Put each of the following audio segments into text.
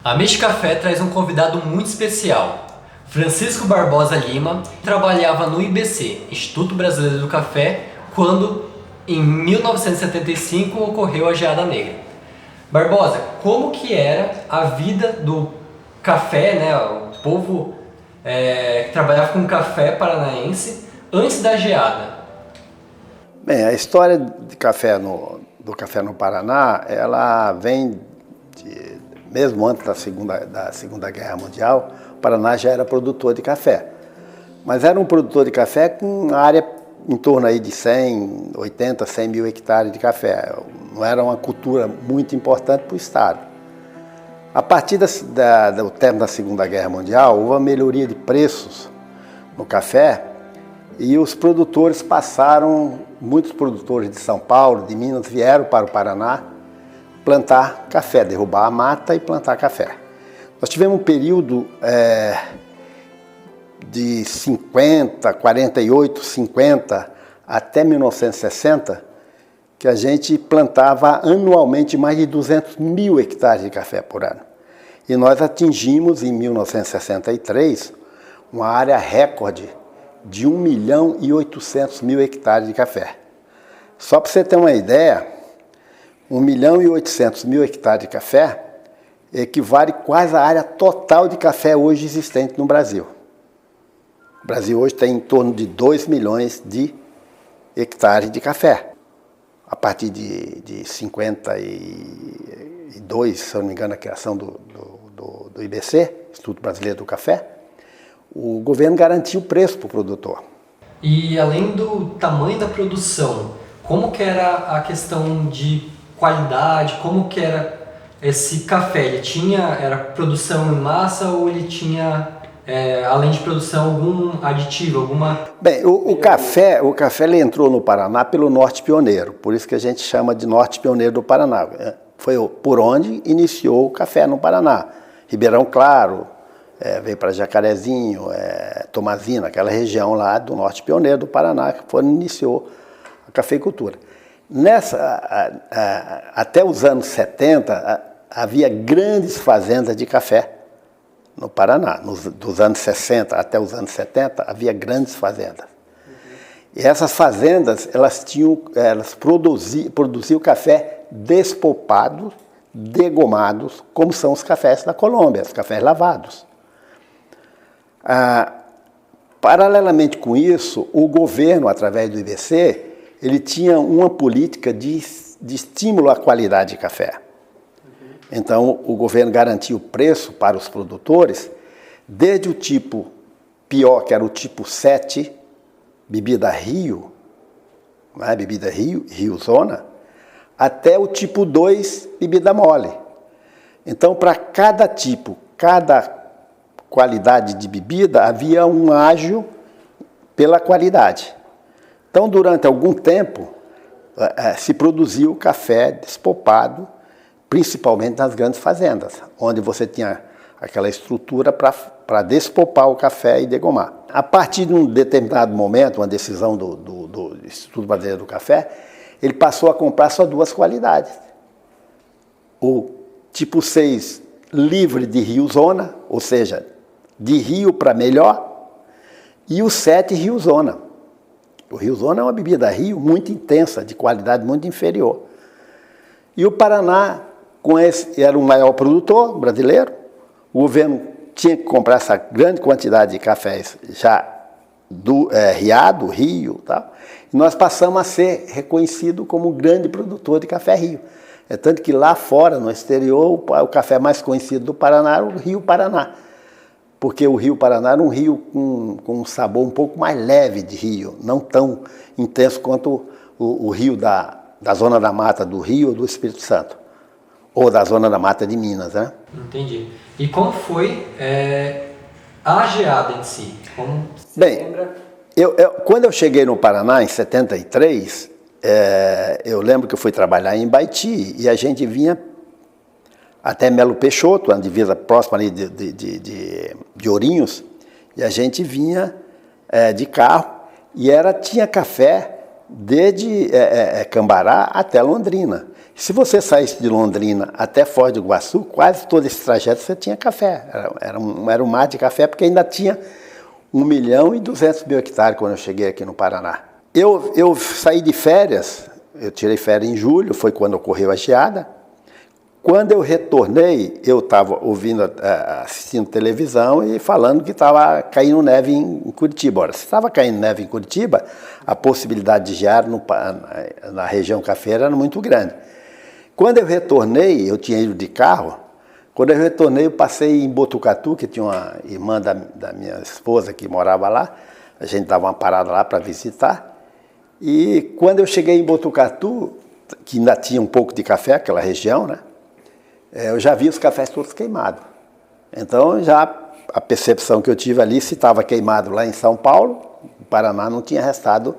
A Mish Café traz um convidado muito especial, Francisco Barbosa Lima, que trabalhava no IBC, Instituto Brasileiro do Café, quando em 1975 ocorreu a Geada Negra. Barbosa, como que era a vida do café, né, o povo que trabalhava com café paranaense antes da geada? Bem, a história do café no Paraná, ela vem mesmo antes da Segunda Guerra Mundial. O Paraná já era produtor de café, mas era um produtor de café com área em torno aí de 100 mil hectares de café. Não era uma cultura muito importante para o estado. A partir do término da Segunda Guerra Mundial, houve uma melhoria de preços no café e os produtores muitos produtores de São Paulo, de Minas, vieram para o Paraná plantar café, derrubar a mata e plantar café. Nós tivemos um período de 48, 50 até 1960, que a gente plantava anualmente mais de 200 mil hectares de café por ano. E nós atingimos, em 1963, uma área recorde de 1.800.000 hectares de café. Só para você ter uma ideia, 1.800.000 hectares de café equivale quase à área total de café hoje existente no Brasil. O Brasil hoje tem em torno de 2 milhões de hectares de café. A partir de 52, se eu não me engano, a criação do IBC, Instituto Brasileiro do Café, o governo garantiu o preço para o produtor. E além do tamanho da produção, como que era a questão de qualidade, como que era esse café? Era produção em massa ou ele tinha, além de produção, algum aditivo, alguma... Bem, o café ele entrou no Paraná pelo Norte Pioneiro, por isso que a gente chama de Norte Pioneiro do Paraná. Foi por onde iniciou o café no Paraná. Ribeirão Claro, veio para Jacarezinho, Tomazina, aquela região lá do Norte Pioneiro do Paraná, que foi onde iniciou a cafeicultura. Até os anos 70, havia grandes fazendas de café no Paraná. Dos anos 60 até os anos 70, havia grandes fazendas. E essas fazendas, elas produziam café despolpado, degomados, como são os cafés da Colômbia, os cafés lavados. Paralelamente com isso, o governo, através do IBC, ele tinha uma política de estímulo à qualidade de café. Então, o governo garantia o preço para os produtores, desde o tipo pior, que era o tipo 7, bebida Rio, né, bebida Rio Zona, até o tipo 2, bebida mole. Então, para cada tipo, cada qualidade de bebida, havia um ágio pela qualidade. Então, durante algum tempo, se produziu café despolpado, principalmente nas grandes fazendas, onde você tinha aquela estrutura para despolpar o café e degomar. A partir de um determinado momento, uma decisão do Instituto Brasileiro do Café, ele passou a comprar só duas qualidades. O tipo 6 livre de Rio Zona, ou seja, de Rio para melhor, e o 7 Rio Zona. O Rio Zona é uma bebida Rio muito intensa, de qualidade muito inferior. E o Paraná, era o maior produtor brasileiro, o governo tinha que comprar essa grande quantidade de cafés já riado, Rio, tal, e nós passamos a ser reconhecido como um grande produtor de café Rio. É tanto que lá fora, no exterior, o café mais conhecido do Paraná era o Rio Paraná, porque o Rio Paraná era um rio com um sabor um pouco mais leve de rio, não tão intenso quanto o rio da Zona da Mata do Rio ou do Espírito Santo, ou da Zona da Mata de Minas, né? Entendi. E como foi a geada em si? Como você lembra? Quando eu cheguei no Paraná, em 73, eu lembro que eu fui trabalhar em Baiti e a gente vinha até Melo Peixoto, uma divisa próxima ali de Ourinhos, e a gente vinha de carro e tinha café desde Cambará até Londrina. Se você saísse de Londrina até Foz do Iguaçu, quase todo esse trajeto você tinha café. Era um mar de café, porque ainda tinha 1.200.000 hectares quando eu cheguei aqui no Paraná. Eu saí de férias, eu tirei férias em julho, foi quando ocorreu a geada. Quando eu retornei, eu estava assistindo televisão e falando que estava caindo neve em Curitiba. Ora, se estava caindo neve em Curitiba, a possibilidade de geada na região cafeira era muito grande. Quando eu retornei, eu tinha ido de carro. Quando eu retornei, eu passei em Botucatu, que tinha uma irmã da minha esposa que morava lá. A gente dava uma parada lá para visitar. E quando eu cheguei em Botucatu, que ainda tinha um pouco de café, aquela região, né? Eu já vi os cafés todos queimados. Então, já a percepção que eu tive ali, se estava queimado lá em São Paulo, no Paraná não tinha restado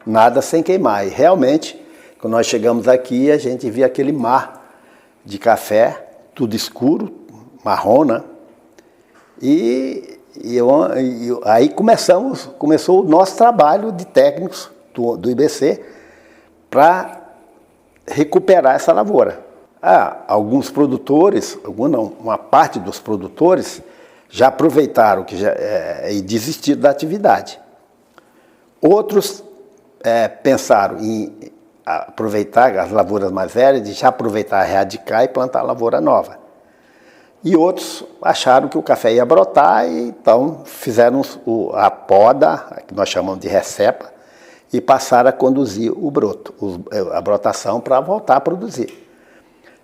nada sem queimar. E realmente, quando nós chegamos aqui, a gente via aquele mar de café, tudo escuro, marrom, né? E aí começou o nosso trabalho de técnicos do IBC para recuperar essa lavoura. Alguns produtores, uma parte dos produtores já aproveitaram e desistiram da atividade. Outros pensaram em aproveitar as lavouras mais velhas, já aproveitar, erradicar e plantar a lavoura nova. E outros acharam que o café ia brotar e então fizeram a poda, que nós chamamos de recepa, e passaram a conduzir o broto, a brotação para voltar a produzir.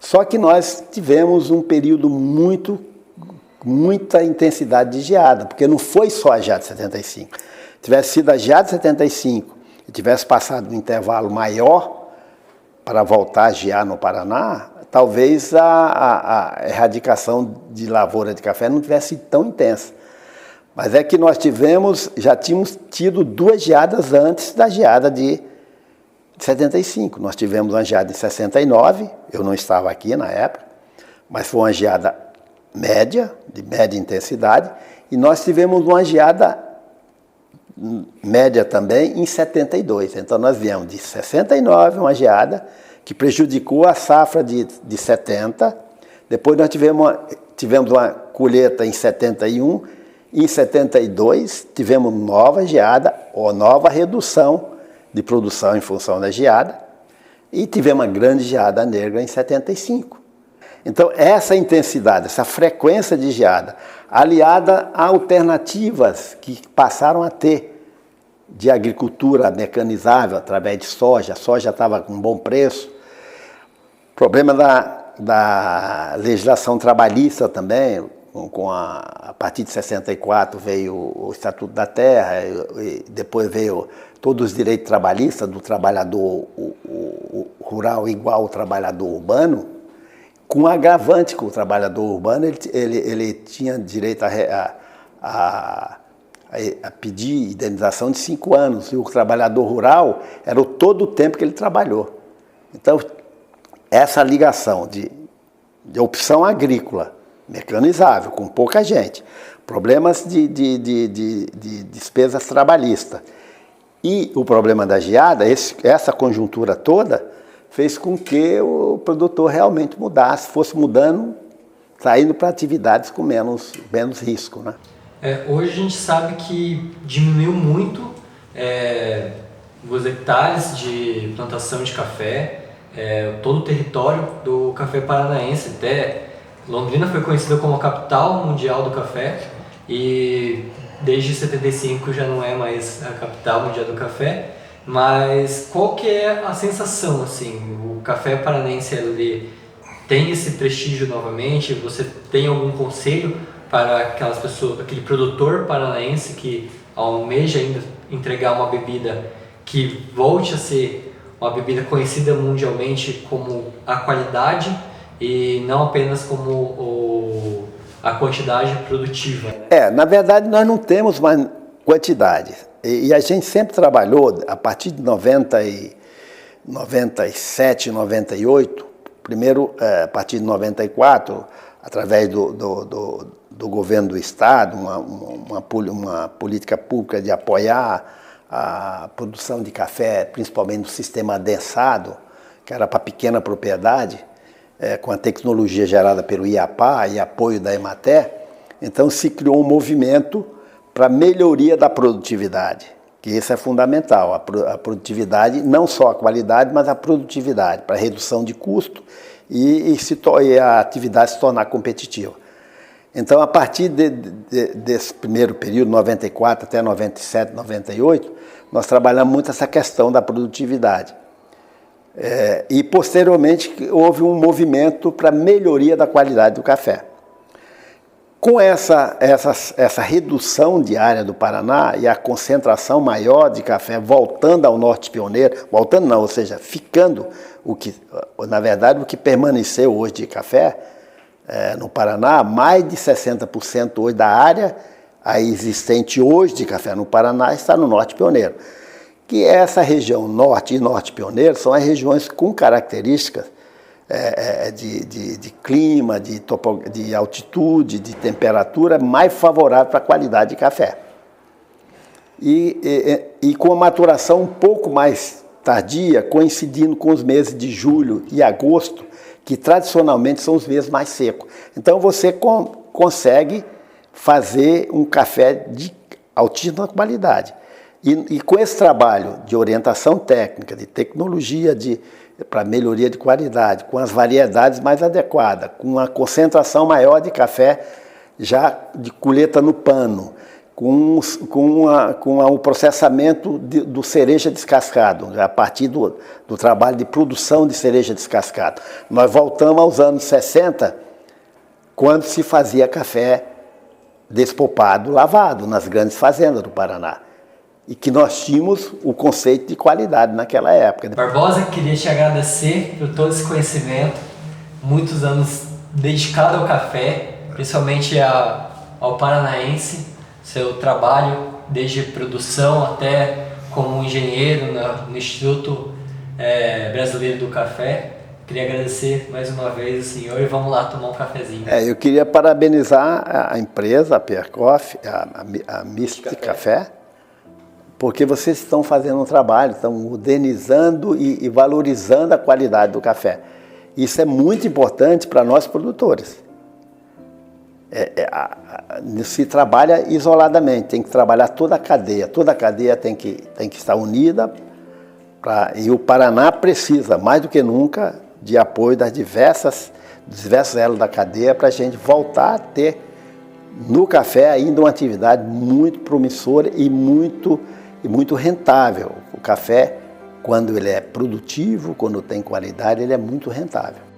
Só que nós tivemos um período muita intensidade de geada, porque não foi só a geada de 75. Tivesse sido a geada de 75 e tivesse passado um intervalo maior para voltar a gear no Paraná, talvez a erradicação de lavoura de café não tivesse sido tão intensa. Mas é que nós já tínhamos tido 2 geadas antes da geada de 75. Nós tivemos uma geada em 69, eu não estava aqui na época, mas foi uma geada média, de média intensidade, e nós tivemos uma geada média também em 72. Então nós viemos de 69, uma geada que prejudicou a safra de 70, depois nós tivemos uma colheita em 71, e em 72 tivemos nova geada, ou nova redução de produção em função da geada, e tivemos uma grande geada negra em 75. Então, essa intensidade, essa frequência de geada, aliada a alternativas que passaram a ter de agricultura mecanizável através de soja, a soja estava com bom preço, problema da legislação trabalhista também, a partir de 64 veio o Estatuto da Terra, e depois veio todos os direitos trabalhistas do trabalhador rural igual ao trabalhador urbano, com agravante que o trabalhador urbano ele tinha direito a pedir indenização de 5 anos, e o trabalhador rural era todo o tempo que ele trabalhou. Então, essa ligação de opção agrícola, mecanizável, com pouca gente, problemas de despesas trabalhistas e o problema da geada, essa conjuntura toda fez com que o produtor realmente mudasse, fosse mudando, saindo para atividades com menos risco, né? Hoje a gente sabe que diminuiu muito os hectares de plantação de café, todo o território do café paranaense. Até Londrina foi conhecida como a capital mundial do café e desde 75 já não é mais a capital mundial do café. Mas qual que é a sensação, assim, o café paranaense ele tem esse prestígio novamente? Você tem algum conselho para aquelas pessoas, aquele produtor paranaense que almeja ainda entregar uma bebida que volte a ser uma bebida conhecida mundialmente como a qualidade e não apenas como a quantidade produtiva? Na verdade nós não temos mais quantidade. E a gente sempre trabalhou, a partir de 97, 98, primeiro a partir de 94, através do governo do Estado, uma política pública de apoiar a produção de café, principalmente no sistema adensado, que era para pequena propriedade, com a tecnologia gerada pelo IAPA e apoio da Emater, então se criou um movimento para melhoria da produtividade, que isso é fundamental, a produtividade, não só a qualidade, mas a produtividade, para redução de custo e a atividade se tornar competitiva. Então, a partir desse primeiro período, 94 até 97, 98, nós trabalhamos muito essa questão da produtividade. E, posteriormente, houve um movimento para melhoria da qualidade do café. Com essa redução de área do Paraná e a concentração maior de café voltando ao norte pioneiro, voltando não, ou seja, ficando, na verdade, o que permaneceu hoje de café, no Paraná, mais de 60% hoje da área existente hoje de café no Paraná está no Norte Pioneiro. Que essa região Norte e Norte Pioneiro são as regiões com características de clima, de altitude, de temperatura mais favorável para a qualidade de café. E com a maturação um pouco mais tardia, coincidindo com os meses de julho e agosto, que tradicionalmente são os meses mais secos. Então você consegue fazer um café de altíssima qualidade. E com esse trabalho de orientação técnica, de tecnologia para melhoria de qualidade, com as variedades mais adequadas, com a concentração maior de café já de colheita no pano, com o processamento do cereja descascado, a partir do trabalho de produção de cereja descascado. Nós voltamos aos anos 60, quando se fazia café despolpado, lavado, nas grandes fazendas do Paraná. E que nós tínhamos o conceito de qualidade naquela época. Barbosa, queria te agradecer por todo esse conhecimento, muitos anos dedicado ao café, principalmente ao paranaense. Seu trabalho, desde produção até como engenheiro no Instituto Brasileiro do Café. Queria agradecer mais uma vez o senhor e vamos lá tomar um cafezinho. Eu queria parabenizar a empresa, a Percoff, a Mist Café, porque vocês estão fazendo um trabalho, estão modernizando e valorizando a qualidade do café. Isso é muito importante para nós produtores. Se trabalha isoladamente, tem que trabalhar toda a cadeia tem que estar unida, e o Paraná precisa, mais do que nunca, de apoio dos diversos elos da cadeia para a gente voltar a ter no café ainda uma atividade muito promissora e muito rentável. O café, quando ele é produtivo, quando tem qualidade, ele é muito rentável.